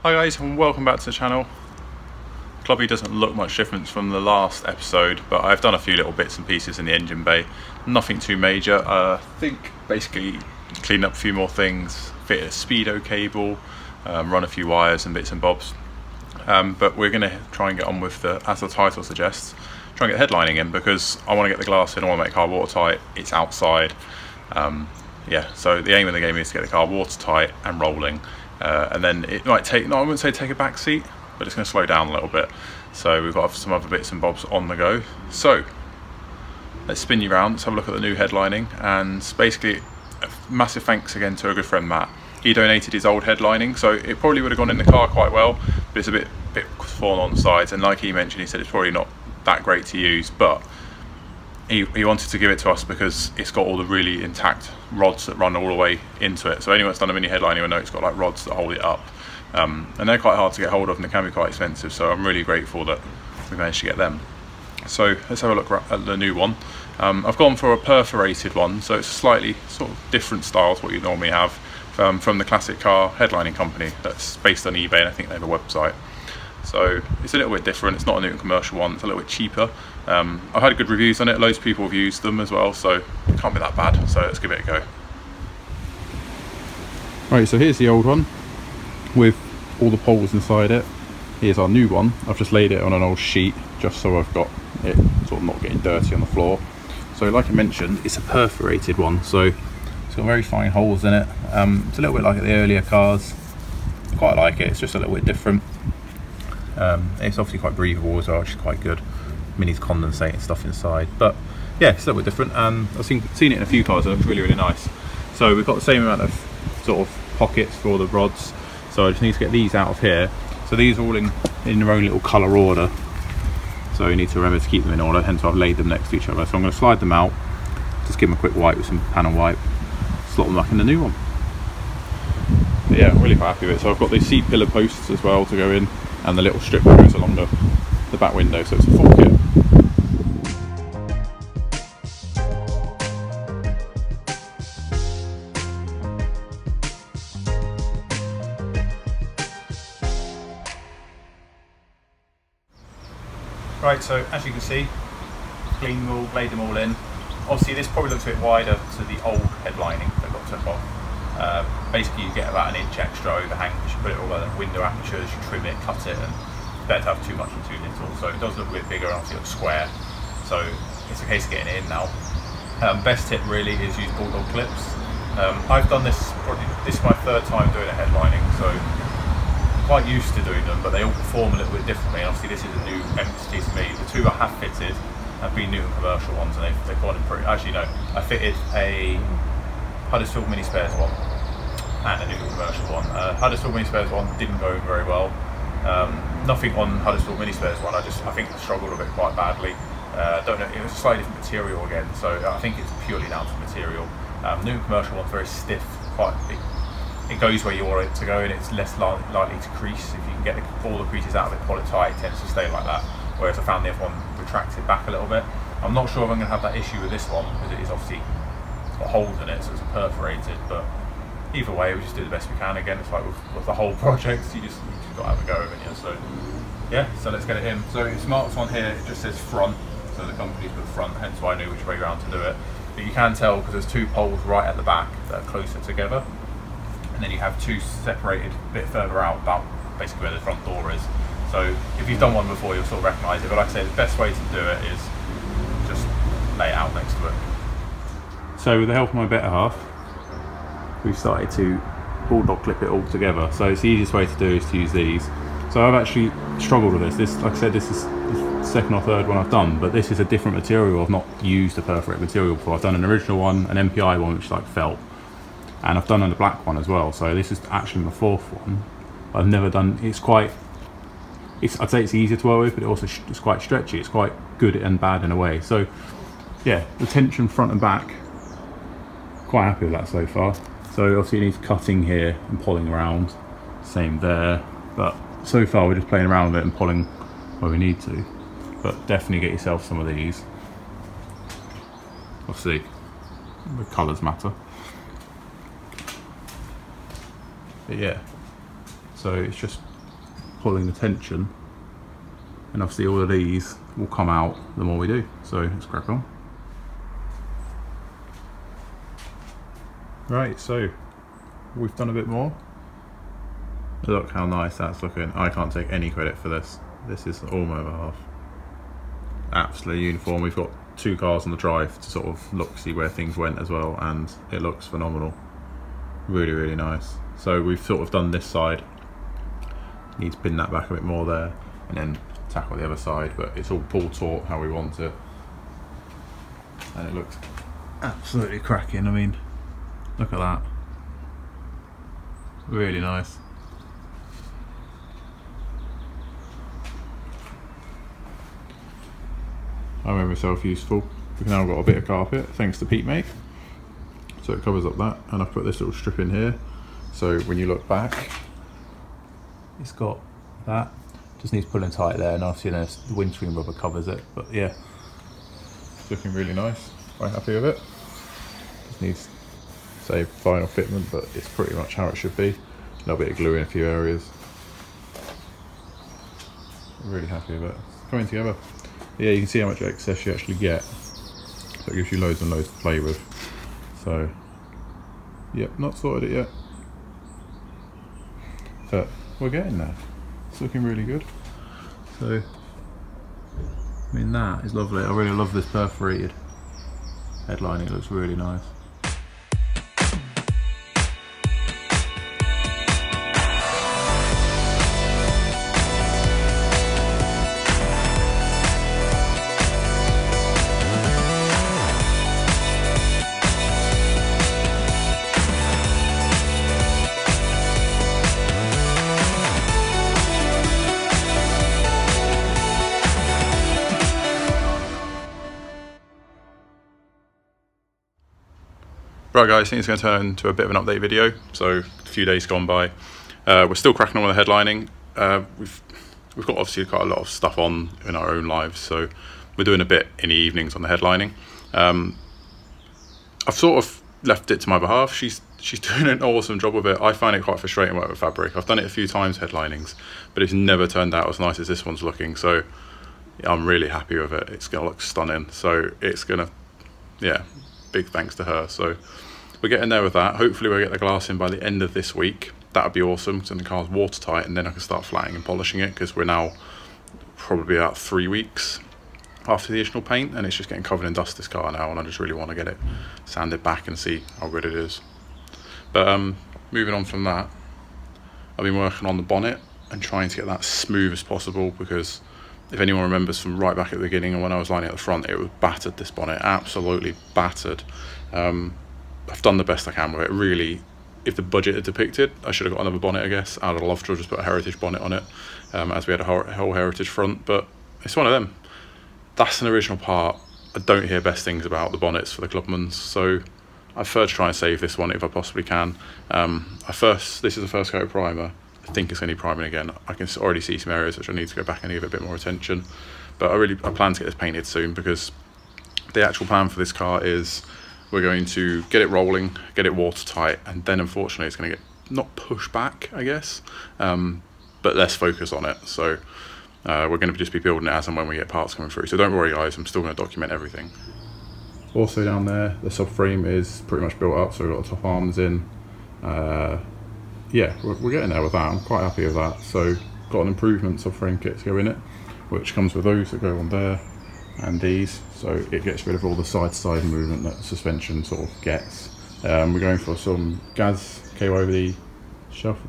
Hi guys, and welcome back to the channel. Clubby doesn't look much different from the last episode, but I've done a few little bits and pieces in the engine bay. Nothing too major. I think basically cleaned up a few more things, fitted a speedo cable, run a few wires and bits and bobs. But we're going to try and get on with the, as the title suggests, try and get the headlining in, because I want to get the glass in, I want to make the car watertight, it's outside. Yeah, so the aim of the game is to get the car watertight and rolling. And then it might take, no, I wouldn't say take a back seat, but it's going to slow down a little bit. So we've got some other bits and bobs on the go. So let's spin you around, let's have a look at the new headlining. And basically, a massive thanks again to a good friend Matt. He donated his old headlining, so it probably would have gone in the car quite well, but it's a bit fallen on the sides. And like he mentioned, he said it's probably not that great to use, but he wanted to give it to us because it's got all the really intact rods that run all the way into it. So anyone that's done a mini headlining will know it's got like rods that hold it up, and they're quite hard to get hold of and they can be quite expensive, so I'm really grateful that we managed to get them. So let's have a look at the new one. I've gone for a perforated one, so it's a slightly sort of different style to what you normally have from the Classic Car headlining company that's based on eBay, and I think they have a website. So it's a little bit different, it's not a new commercial one, it's a little bit cheaper. I've had good reviews on it, loads of people have used them as well, so it can't be that bad, so let's give it a go. Right, so here's the old one with all the poles inside it. Here's our new one. I've just laid it on an old sheet just so I've got it sort of not getting dirty on the floor. So like I mentioned, it's a perforated one, so it's got very fine holes in it. It's a little bit like the earlier cars, quite like it, it's just a little bit different. It's obviously quite breathable as well, which is quite good. Mini's condensate and stuff inside, but yeah, it's a little bit different. I've seen it in a few cars, and it's really nice. So we've got the same amount of sort of pockets for all the rods, so I just need to get these out of here. So these are all in their own little colour order, so you need to remember to keep them in order, hence I've laid them next to each other. So I'm going to slide them out, just give them a quick wipe with some panel wipe, slot them back in the new one. But yeah, I'm really quite happy with it. So I've got these seat pillar posts as well to go in, and the little strip that goes along the back window, so it's a full kit. Right, so as you can see, cleaned them all, laid them all in. Obviously this probably looks a bit wider to the old headlining that got took off. Basically you get about an inch extra overhang because you put it all over the window apertures, you trim it, cut it, and it's better to have too much and too little. So it does look a bit bigger and obviously it looks square. So it's a case of getting it in now. Best tip really is use bulldog clips. I've done this, this is my third time doing a headlining, so I'm quite used to doing them, but they all perform a little bit differently. And obviously this is a new entity to me. The two I have fitted have been new and commercial ones, and they've gone in pretty, actually no, I fitted a Huddersfield Mini Spares one and a new commercial one. Huddersfield Mini Spares one didn't go very well. Nothing on Huddersfield Mini Spares one, I think I struggled a bit quite badly. Don't know, it was a slightly different material again, so I think it's purely down to material. New commercial one's very stiff, it goes where you want it to go, and it's less likely to crease. If you can get all the creases out of it, pull it tight, it tends to stay like that. Whereas I found the other one retracted back a little bit. I'm not sure if I'm going to have that issue with this one, because it is obviously got holes in it, so it's perforated, but either way we just do the best we can. Again, it's like with the whole project, you just got to have a go, haven't you? So yeah, so let's get it in. So it's marked on here, it just says front, so the company's put front, hence why I knew which way around to do it. But you can tell because there's two poles right at the back that are closer together, and then you have two separated a bit further out, about basically where the front door is. So if you've done one before, you'll sort of recognise it, but like I say, the best way to do it is just lay it out next to it. So with the help of my better half, we've started to bulldog clip it all together. So it's the easiest way to do is to use these. So I've actually struggled with this. Like I said, this is the second or third one I've done, but this is a different material. I've not used a perforated material before. I've done an original one, an MPI one, which is like felt, and I've done a black one as well. So this is actually my fourth one. I've never done, I'd say it's easier to work with, but it also it's quite stretchy. It's quite good and bad in a way. So yeah, the tension front and back, quite happy with that so far. So obviously it needs cutting here and pulling around, same there, but so far we're just playing around with it and pulling where we need to. But definitely get yourself some of these. Obviously the colours matter. But yeah, so it's just pulling the tension, and obviously all of these will come out the more we do. So let's crack on. Right, so we've done a bit more. Look how nice that's looking. I can't take any credit for this. This is all my behalf. Absolutely uniform. We've got 2 cars on the drive to sort of look, see where things went as well, and it looks phenomenal. Really, really nice. So we've sort of done this side. Need to pin that back a bit more there, and then tackle the other side, but it's all pull taut how we want it. And it looks absolutely cracking. I mean, look at that. Really nice. I made myself useful. We've now got a bit of carpet thanks to Pete Mate, so it covers up that, and I've put this little strip in here, so when you look back it's got that. Just needs pulling tight there, and obviously the windscreen rubber covers it, but yeah, it's looking really nice. Quite happy with it. Just needs, say, final fitment, but it's pretty much how it should be. A little bit of glue in a few areas. Really happy with it. It's coming together. Yeah, you can see how much excess you actually get. So it gives you loads and loads to play with. So, yep, not sorted it yet. But we're getting there. It's looking really good. So, I mean, that is lovely. I really love this perforated headlining. It looks really nice. Right guys, I think it's going to turn into a bit of an update video. So a few days gone by, we're still cracking on with the headlining. We've got obviously quite a lot of stuff on in our own lives, so we're doing a bit in the evenings on the headlining. I've sort of left it to my behalf. She's doing an awesome job with it. I find it quite frustrating work with fabric. I've done it a few times, headlinings, but it's never turned out as nice as this one's looking. So yeah, I'm really happy with it. It's going to look stunning. So it's going to, yeah, big thanks to her. So we're getting there with that. Hopefully we'll get the glass in by the end of this week. That would be awesome, because then the car's watertight, and then I can start flattening and polishing it, because we're now probably about 3 weeks after the additional paint, and it's just getting covered in dust, this car now, and I just really want to get it sanded back and see how good it is. But moving on from that, I've been working on the bonnet and trying to get that smooth as possible, because if anyone remembers from right back at the beginning and when I was lining at the front, it was battered, this bonnet, absolutely battered. I've done the best I can with it. Really, if the budget had depicted, I should have got another bonnet, I guess. I'd have loved to have just put a heritage bonnet on it, as we had a whole heritage front, but it's one of them. That's an original part. I don't hear best things about the bonnets for the Clubmans, so I prefer to try and save this one if I possibly can. This is the first coat of primer. I think it's going to need priming again. I can already see some areas which I need to go back and give it a bit more attention, but I plan to get this painted soon, because the actual plan for this car is we're going to get it rolling, get it watertight, and then unfortunately it's going to get not pushed back, I guess, but less focus on it. So we're going to just be building it as and when we get parts coming through. So don't worry guys, I'm still going to document everything. Also down there, the subframe is pretty much built up, so we've got the top arms in. Yeah, we're getting there with that. I'm quite happy with that. So got an improvement subframe kit to go in it, which comes with those that go on there and these, so it gets rid of all the side-to-side movement that the suspension sort of gets. We're going for some Gaz KYD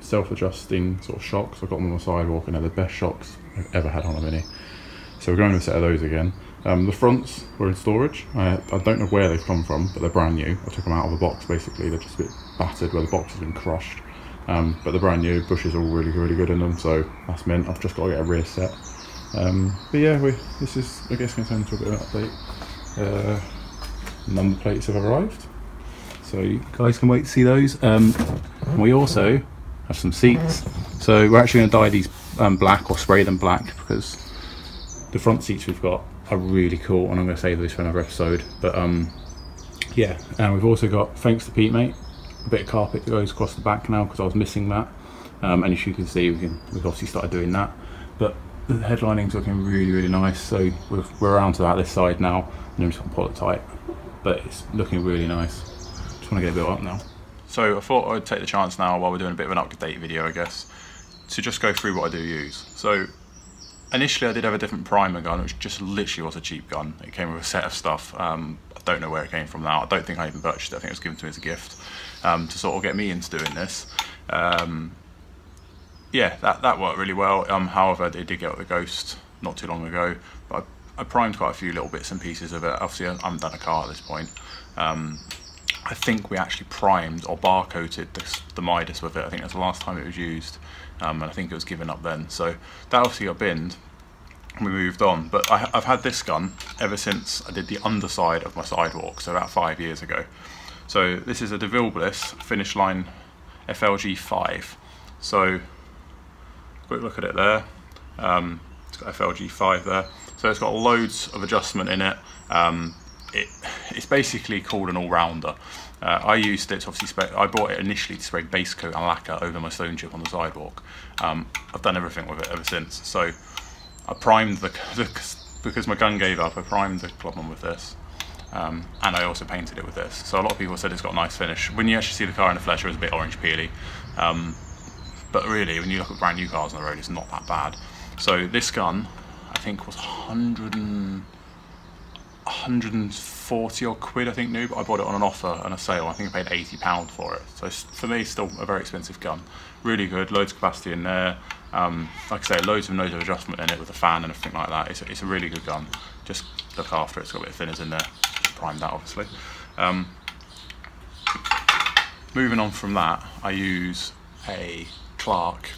self-adjusting sort of shocks. I've got them on the sidewalk, and they're the best shocks I've ever had on a Mini. So we're going with a set of those again. The fronts were in storage. I don't know where they've come from, but they're brand new. I took them out of the box basically. They're just a bit battered where the box has been crushed. But they're brand new, bushes are all really good in them, so that's mint. I've just got to get a rear set. But yeah, this is, I guess, going to turn into a bit of an update. Number plates have arrived, so you guys can wait to see those. We also have some seats, so we're actually going to dye these black, or spray them black, because the front seats we've got are really cool, and I'm going to save those for another episode. But yeah, and we've also got, thanks to Pete Mate, a bit of carpet that goes across the back now, because I was missing that. and as you can see, we've obviously started doing that, but the headlining's looking really nice. So we're around to that this side now, and then we're just going to pull it tight, but it's looking really nice. Just want to get it built up now. So I thought I'd take the chance now, while we're doing a bit of an up-to-date video, I guess, to just go through what I do use. So initially I did have a different primer gun, which just literally was a cheap gun. It came with a set of stuff. I don't know where it came from now. I don't think I even purchased it. I think it was given to me as a gift to sort of get me into doing this. Yeah, that worked really well. However, I did get the Ghost not too long ago, but I primed quite a few little bits and pieces of it. Obviously, I haven't done a car at this point. I think we actually primed or bar coated the Midas with it. I think that's the last time it was used, and I think it was given up then. So that obviously got binned, and we moved on. But I've had this gun ever since I did the underside of my sidewalk, so about 5 years ago. So this is a DeVille Bliss Finish Line FLG 5. So quick look at it there. It's got FLG 5 there. So it's got loads of adjustment in it. It's basically called an all-rounder. I used it to obviously I bought it initially to spray base coat and lacquer over my stone chip on the sidewalk. I've done everything with it ever since. So I primed because my gun gave up, I primed the Clubman with this. And I also painted it with this. So a lot of people said it's got a nice finish. When you actually see the car in the flesh, it was a bit orange peely. But really, when you look at brand new cars on the road, it's not that bad. So this gun, I think, was 140 odd quid, I think, new, but I bought it on an offer and a sale. I think I paid £80 for it. So for me, it's still a very expensive gun. Really good, loads of capacity in there. Like I say, loads of adjustment in it with a fan and everything like that. It's a really good gun. Just look after it. It's got a bit of thinners in there. Just prime that, obviously. Moving on from that, I use a Clark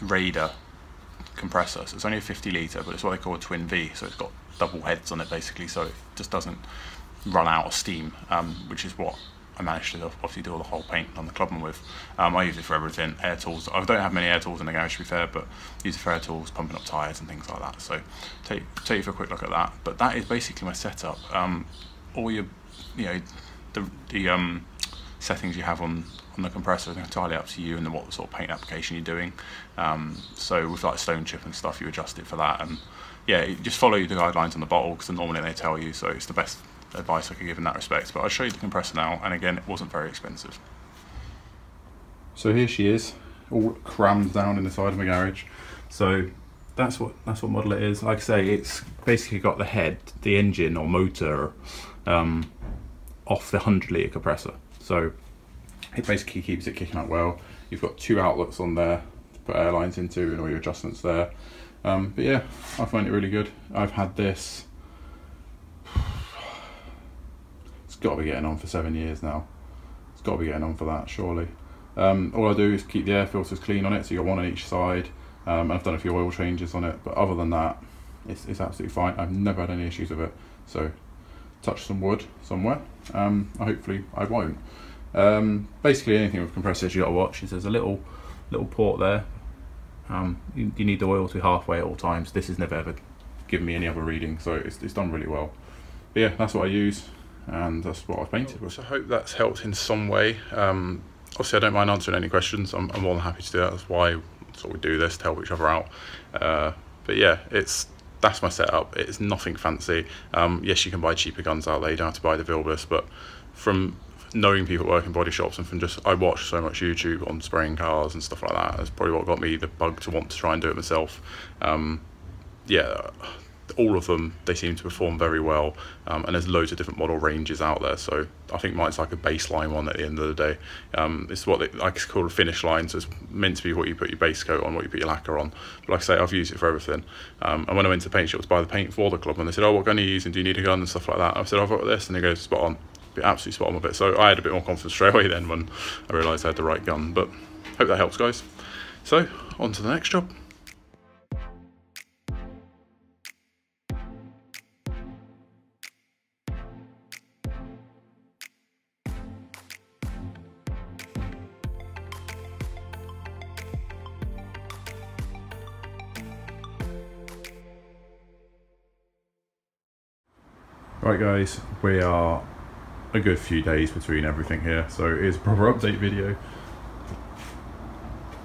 Raider compressor. So it's only a 50 litre, but it's what they call a twin V. So it's got double heads on it basically, so it just doesn't run out of steam, which is what I managed to obviously do all the whole paint on the Clubman with. I use it for everything, air tools. I don't have many air tools in the garage, to be fair, but use it for air tools, pumping up tyres and things like that. So take you for a quick look at that. But that is basically my setup. All your, the settings you have on the compressor is entirely up to you and what sort of paint application you're doing. So with like stone chip and stuff, you adjust it for that, and yeah, you just follow the guidelines on the bottle, because normally they tell you, so it's the best advice I could give in that respect. But I'll show you the compressor now, and again, it wasn't very expensive. So here she is, all crammed down in the side of my garage. So that's what model it is. Like I say, it's basically got the head, the engine or motor off the 100 litre compressor. So it basically keeps it kicking up well. You've got 2 outlets on there to put air lines into and all your adjustments there. But yeah, I find it really good. I've had this, it's got to be getting on for 7 years now. It's got to be getting on for that, surely. All I do is keep the air filters clean on it, so you've got one on each side. I've done a few oil changes on it, but other than that, it's absolutely fine. I've never had any issues with it. So touch some wood somewhere. Hopefully I won't. Basically anything with compressors you got to watch is there's a little port there. You need the oil to be halfway at all times. This has never ever given me any other reading, so it's done really well. But yeah, that's what I use, and that's what I've painted with. So I hope that's helped in some way. Obviously I don't mind answering any questions. I'm more than happy to do that. That's why we do this, to help each other out. But yeah, that's my setup. It's nothing fancy. Yes, you can buy cheaper guns out there. You don't have to buy the DeVille Bliss, but from knowing people that work in body shops, and from I watch so much YouTube on spraying cars and stuff like that, that's probably what got me the bug to want to try and do it myself. Yeah, all of them, they seem to perform very well, and there's loads of different model ranges out there. So I think mine's like a baseline one at the end of the day. It's what I like call a finish line, so it's meant to be what you put your base coat on, what you put your lacquer on. But like I say, I've used it for everything. And when I went to paint shops to buy the paint for the Clubman, they said, "Oh, what gun are you using? Do you need a gun?" and stuff like that. I said, "I've got this," and they go, "Spot on." Absolutely spot on with it. So I had a bit more confidence straight away then when I realised I had the right gun. But hope that helps, guys. So on to the next job. Right guys, we are a good few days between everything here, so here's a proper update video.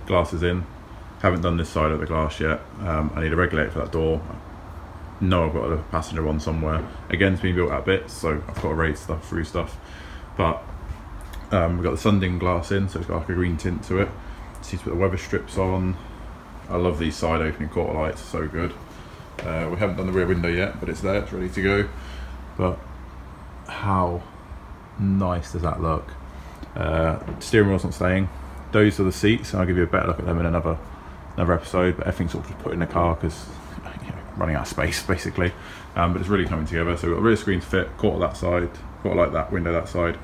glasses in. Haven't done this side of the glass yet. I need a regulator for that door. No, I've got a passenger one somewhere. Again, it's been built out bits, so I've got to raise stuff through stuff. But we've got the sun-dim glass in, so it's got like a green tint to it. Just need to put the weather strips on. I love these side opening quarter lights, so good. We haven't done the rear window yet, but it's there, it's ready to go. But how nice does that look? Steering wheel's not staying. Those are the seats, and I'll give you a better look at them in another episode, but everything's sort of put in the car because running out of space basically. But it's really coming together. So we've got a rear screen to fit, quarter that side, quarter like that, window that side,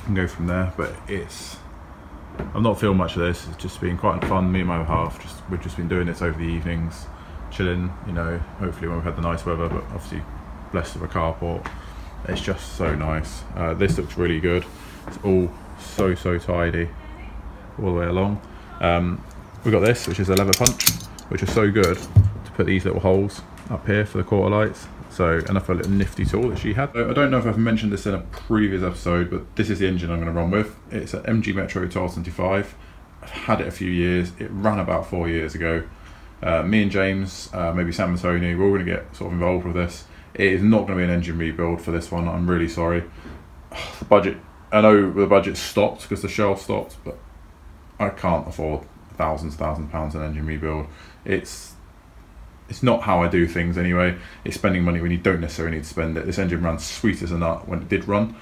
and go from there. But I've not filmed much of this, it's just been quite fun. Me and my other half, we've just been doing this over the evenings, chilling, you know, hopefully when we've had the nice weather, but obviously blessed with a carport. It's just so nice. This looks really good. It's all so tidy all the way along. We've got this, which is a lever punch, which is so good to put these little holes up here for the quarter lights. So another little nifty tool that she had. I don't know if I've mentioned this in a previous episode, but this is the engine I'm going to run with. It's an MG Metro 1275. I've had it a few years. It ran about 4 years ago. Me and James, maybe Sam and Tony, we're all going to get sort of involved with this. It is not going to be an engine rebuild for this one. I'm really sorry. The budget, I know the budget stopped because the shell stopped, but I can't afford £thousands an engine rebuild. It's not how I do things anyway. It's spending money when you don't necessarily need to spend it. This engine ran sweet as a nut when it did run.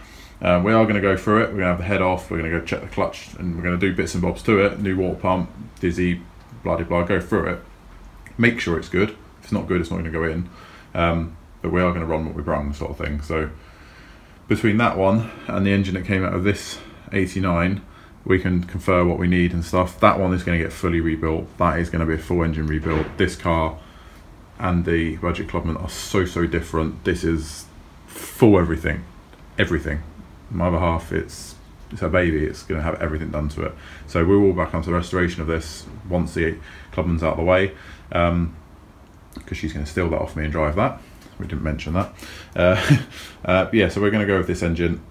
We are going to go through it. We're going to have the head off. We're going to go check the clutch, and we're going to do bits and bobs to it. New water pump, dizzy, blah de blah. Go through it. Make sure it's good. If it's not good, it's not going to go in. But we are going to run what we brung, sort of thing. So between that one and the engine that came out of this 89, we can confer what we need and stuff. That one is going to get fully rebuilt. That is going to be a full engine rebuild. This car and the Budget Clubman are so different. This is full everything. My other half, it's her baby. It's going to have everything done to it. So we're all back onto the restoration of this once the Clubman's out of the way, because she's going to steal that off me and drive that. We didn't mention that. Yeah, so we're going to go with this engine.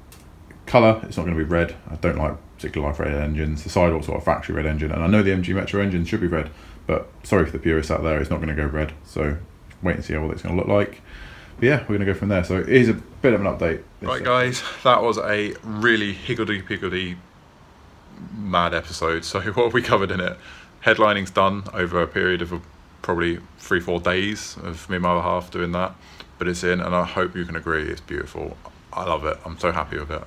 Colour, it's not going to be red. I don't particularly like red engines. The sidewall's got a factory red engine, and I know the MG Metro engine should be red, but sorry for the purists out there, it's not going to go red. So wait and see what it's going to look like. But yeah, we're going to go from there. So it is a bit of an update. Right guys, that was a really higgledy-piggledy mad episode. So what have we covered in it? Headlining's done over a period of probably 3-4 days of me and my other half doing that, but it's in, and I hope you can agree it's beautiful. I love it. I'm so happy with it.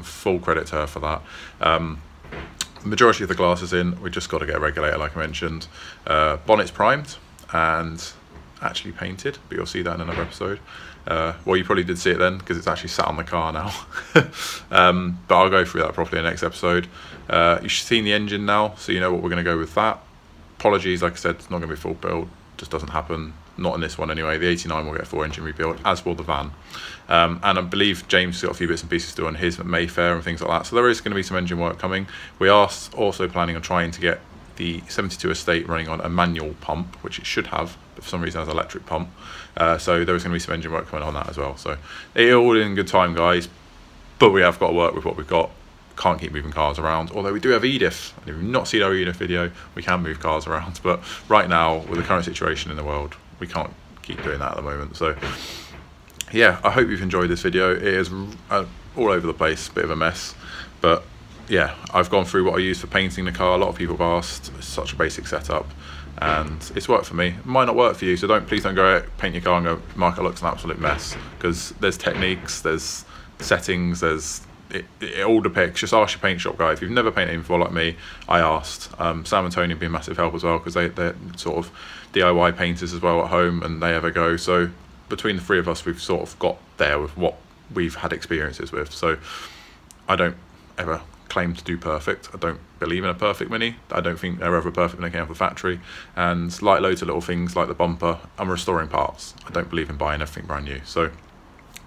Full credit to her for that. Majority of the glass is in. We just got to get a regulator, like I mentioned. Bonnet's primed and actually painted, but you'll see that in another episode. Well, you probably did see it then because it's actually sat on the car now. But I'll go through that properly in the next episode. You've seen the engine now, so you know what we're going to go with that. Apologies, like I said, it's not going to be full build. Just doesn't happen. Not in this one anyway. The 89 will get a full engine rebuild, as will the van. And I believe James got a few bits and pieces to do on his Mayfair and things like that. So there is going to be some engine work coming. We are also planning on trying to get the 72 estate running on a manual pump, which it should have, but for some reason it has an electric pump. So there is going to be some engine work coming on that as well. So it's all in good time, guys. But we have got to work with what we've got. Can't keep moving cars around, although we do have Edith, and if you've not seen our Edith video, we can move cars around, but right now with the current situation in the world, we can't keep doing that at the moment. So yeah, I hope you've enjoyed this video. It is all over the place, bit of a mess, but yeah, I've gone through what I use for painting the car. A lot of people have asked. It's such a basic setup, and it's worked for me. It might not work for you, so please don't go out, paint your car and go, Mark, it looks an absolute mess, because there's techniques, there's settings, it all depicts. Just ask your paint shop guy. If you've never painted before like me, I asked. Sam and Tony have been massive help as well, because they're sort of DIY painters as well at home, and they have a go. So between the three of us, we've sort of got there with what we've had experiences with. So I don't ever claim to do perfect. I don't believe in a perfect Mini. I don't think they're ever perfect when they came out of the factory. And like loads of little things like the bumper, I'm restoring parts. I don't believe in buying everything brand new. So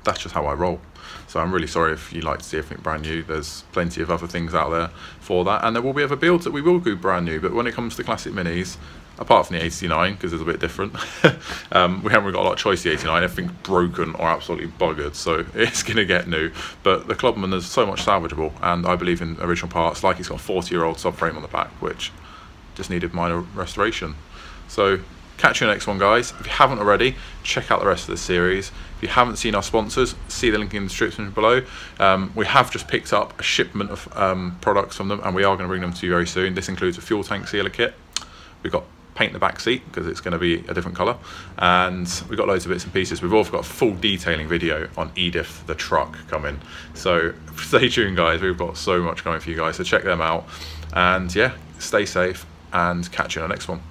that's just how I roll. So I'm really sorry if you like to see everything brand new. There's plenty of other things out there for that, and there will be other builds that we will do brand new. But when it comes to classic minis, apart from the 89, because it's a bit different, we haven't really got a lot of choice. The 89, everything's broken or absolutely buggered, so it's going to get new. But the Clubman is so much salvageable, and I believe in original parts. Like, it's got a 40-year-old subframe on the back, which just needed minor restoration. So catch you in the next one, guys. If you haven't already, check out the rest of the series. If you haven't seen our sponsors, see the link in the description below. We have just picked up a shipment of products from them, and we are going to bring them to you very soon. This includes a fuel tank sealer kit. We've got paint the back seat because it's going to be a different colour, and we've got loads of bits and pieces. We've also got a full detailing video on Edith the truck coming, so stay tuned, guys. We've got so much coming for you guys, so check them out, and yeah, stay safe and catch you in the next one.